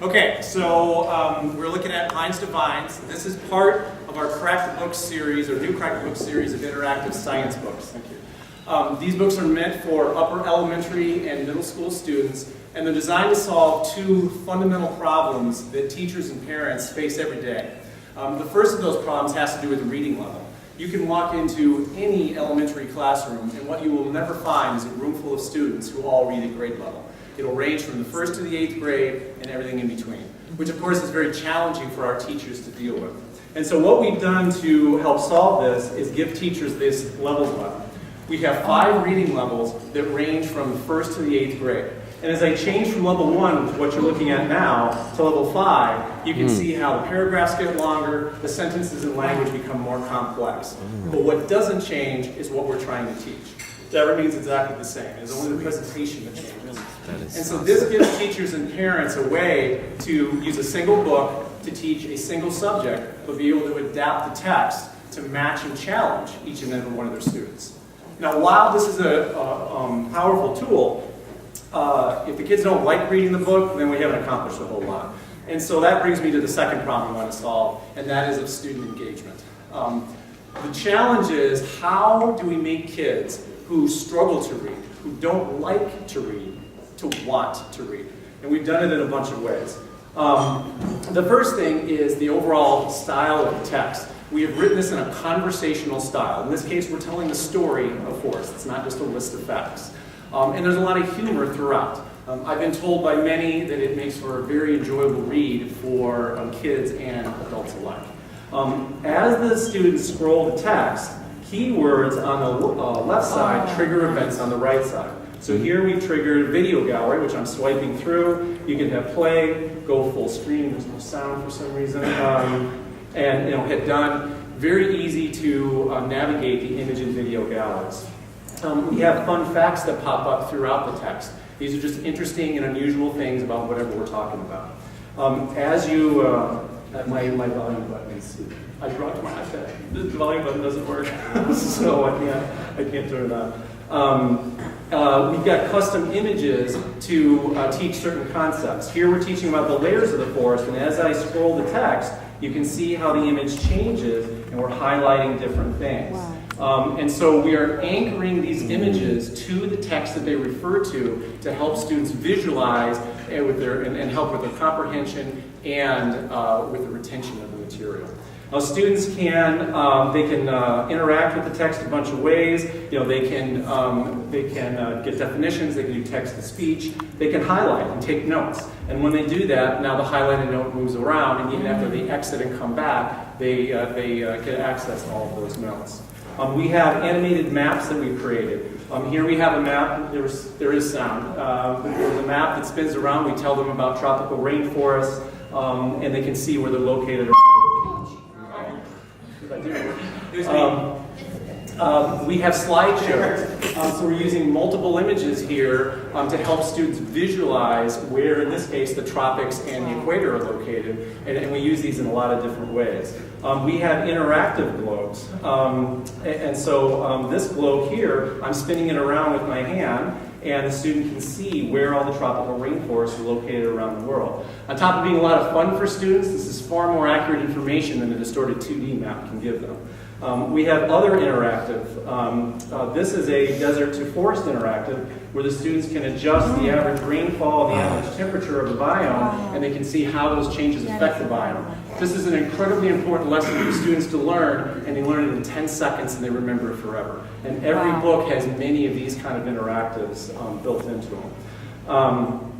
Okay, so we're looking at Pines to Vines. This is part of our Crack the Book series, or new Crack the Book series of interactive science books. Thank you. These books are meant for upper elementary and middle school students, and they're designed to solve two fundamental problems that teachers and parents face every day. The first of those problems has to do with the reading level. You can walk into any elementary classroom, and what you will never find is a room full of students who all read at grade level. It'll range from the 1st to the 8th grade and everything in between, which of course is very challenging for our teachers to deal with. And so what we've done to help solve this is give teachers this levels level. We have 5 reading levels that range from the 1st to the 8th grade. And as I change from level 1, what you're looking at now, to level 5, you can see how the paragraphs get longer, the sentences and language become more complex. But what doesn't change is what we're trying to teach. That remains exactly the same. It's only the presentation that changes. And so this gives teachers and parents a way to use a single book to teach a single subject, but be able to adapt the text to match and challenge each and every one of their students. Now, while this is a powerful tool, if the kids don't like reading the book, then we haven't accomplished a whole lot. And so that brings me to the second problem I want to solve, and that is of student engagement. The challenge is, how do we make kids who struggle to read, who don't like to read, to want to read? And we've done it in a bunch of ways. The first thing is the overall style of the text. We have written this in a conversational style. In this case, we're telling the story of Forest. It's not just a list of facts. And there's a lot of humor throughout. I've been told by many that it makes for a very enjoyable read for kids and adults alike. As the students scroll the text, keywords on the left side trigger events on the right side. So here we triggered video gallery, which I'm swiping through. You can have play, go full screen. There's no sound for some reason. And hit done. Very easy to navigate the image and video galleries. We have fun facts that pop up throughout the text. These are just interesting and unusual things about whatever we're talking about. As you, my volume button is, I brought my iPad. The volume button doesn't work, so I can't turn it on. We've got custom images to teach certain concepts. Here we're teaching about the layers of the forest, and as I scroll the text, you can see how the image changes, and we're highlighting different things. Wow. And so we are anchoring these images to the text that they refer to help students visualize and help with their comprehension and with the retention of the material. Now, students can interact with the text a bunch of ways. They can get definitions. They can do text to speech. They can highlight and take notes. And when they do that, now the highlighted note moves around, and even after they exit and come back, they get access to all of those notes. We have animated maps that we've created. Here we have a map. There is sound. There's a map that spins around. We tell them about tropical rainforests, and they can see where they're located. We have slideshows, so we're using multiple images here to help students visualize where, in this case, the tropics and the equator are located, and we use these in a lot of different ways. We have interactive globes, and so this globe here, I'm spinning it around with my hand, and the student can see where all the tropical rainforests are located around the world. On top of being a lot of fun for students, this is far more accurate information than a distorted 2D map can give them. We have other interactive. This is a desert to forest interactive where the students can adjust the average rainfall and the average temperature of the biome, and they can see how those changes affect the biome. This is an incredibly important lesson for students to learn, and they learn it in 10 seconds and they remember it forever. And every book has many of these kind of interactives built into them.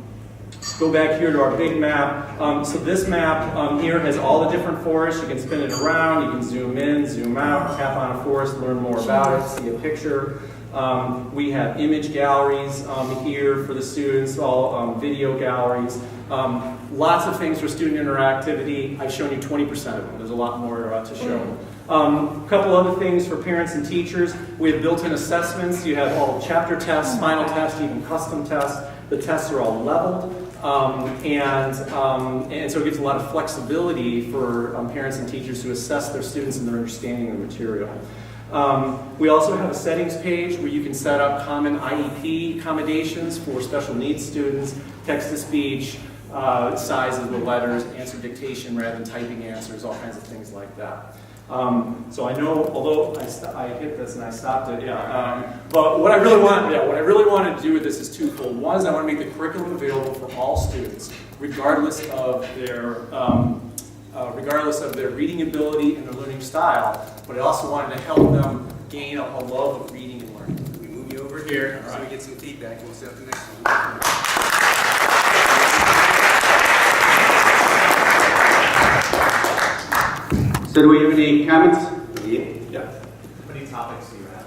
Go back here to our big map. So this map here has all the different forests. You can spin it around, you can zoom in, zoom out, tap on a forest, learn more about it, see a picture. We have image galleries here for the students, all video galleries. Lots of things for student interactivity. I've shown you 20% of them. There's a lot more to show. A couple other things for parents and teachers. We have built-in assessments. You have all chapter tests, final tests, even custom tests. The tests are all leveled. And so it gives a lot of flexibility for parents and teachers to assess their students and their understanding of the material. We also have a settings page where you can set up common IEP accommodations for special needs students, text-to-speech, sizes with letters, answer dictation rather than typing answers, all kinds of things like that. So I know, although I hit this and I stopped it, but what I really want to do with this is twofold. One is I want to make the curriculum available for all students, regardless of their reading ability and their learning style. But I also wanted to help them gain a love of reading and learning. We move you over here so we get some feedback, and we'll set up the next one. So do we have any comments? Yeah. How many topics do you have?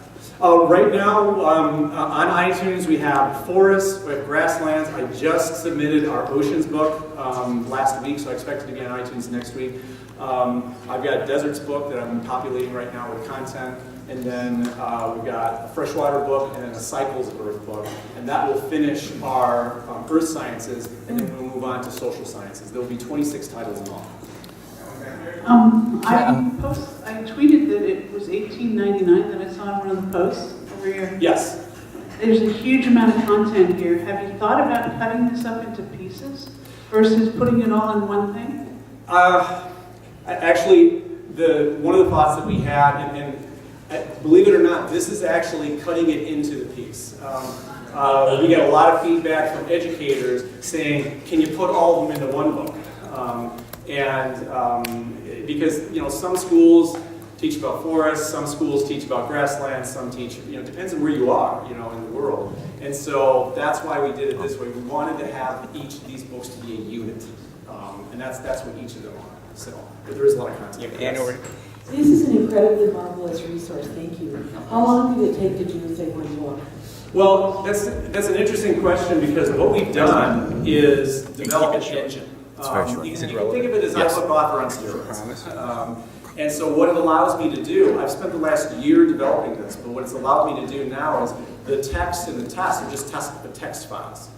Right now, on iTunes, we have forests, we have grasslands. I just submitted our oceans book last week, so I expect it to be on iTunes next week. I've got a deserts book that I'm populating right now with content. And then we've got a freshwater book and then a cycles of earth book. And that will finish our earth sciences, and then we'll move on to social sciences. There will be 26 titles in all. I tweeted that it was $18.99 that I saw in one of the posts over here. Yes. There's a huge amount of content here. Have you thought about cutting this up into pieces versus putting it all in one thing? Actually, one of the thoughts that we had, and believe it or not, this is actually cutting it into the piece. We get a lot of feedback from educators saying, can you put all of them into one book? Because some schools teach about forests, some schools teach about grasslands, some teach, depends on where you are, in the world. And so that's why we did it this way. We wanted to have each of these books to be a unit. And that's what each of them are. So, but there is a lot of content. This is an incredibly marvelous resource. Thank you. How long did it take to do this in one book? Well, that's an interesting question because what we've done is develop an engine. It's very short. You can think of it as iBook author on steroids. And so what it allows me to do, I've spent the last year developing this, but what it's allowed me to do now is the text and the tests are just text files.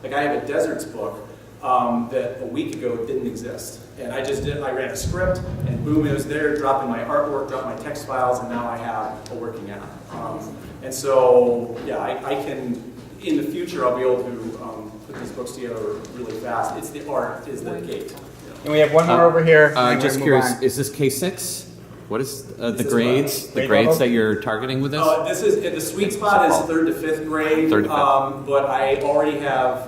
Like I have a deserts book that a week ago didn't exist. And I ran a script, and boom, it was there, dropping my artwork, dropping my text files, and now I have a working app. And so, yeah, I can, in the future, I'll be able to put these books together really fast. It's the art is the gate. And we have one more over here. Just curious, is this K6? What is the grades? The grades that you're targeting with this? This is the sweet spot is 3rd to 5th grade. 3rd to 5th. But I already have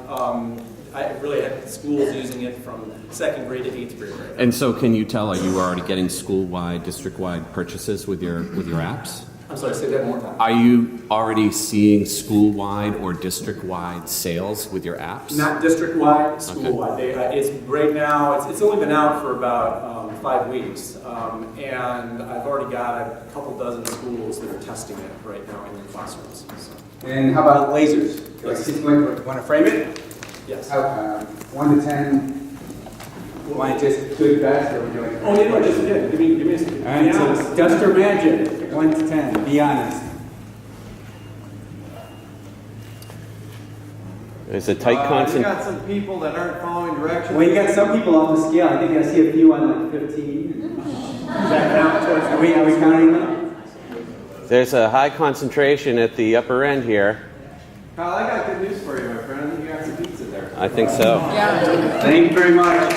I really had schools using it from 2nd grade to 8th grade. Right now. And so, can you tell? Are you already getting school-wide, district-wide purchases with your apps? I'm sorry, say that one more time. Are you already seeing school-wide or district-wide sales with your apps? Not district-wide, school-wide. Okay. It's right now. It's only been out for about 5 weeks, and I've already got a couple dozen schools that are testing it right now in their classrooms. So. And how about lasers? Yes. Want to frame it? Yes. 1 to 10. Want it just good, best, or would you like? Oh, just give me a second. All right, so it's dust or magic. 1 to 10. Be honest. Is it tight concentration? You got some people that aren't following directions. Well, you got some people on the scale. I think I see a few on like 15. Does that count? Are we counting them? There's a high concentration at the upper end here. Kyle, I got good news for you, my friend. I think you got some pizza there. I think so. Yeah. Thank you very much.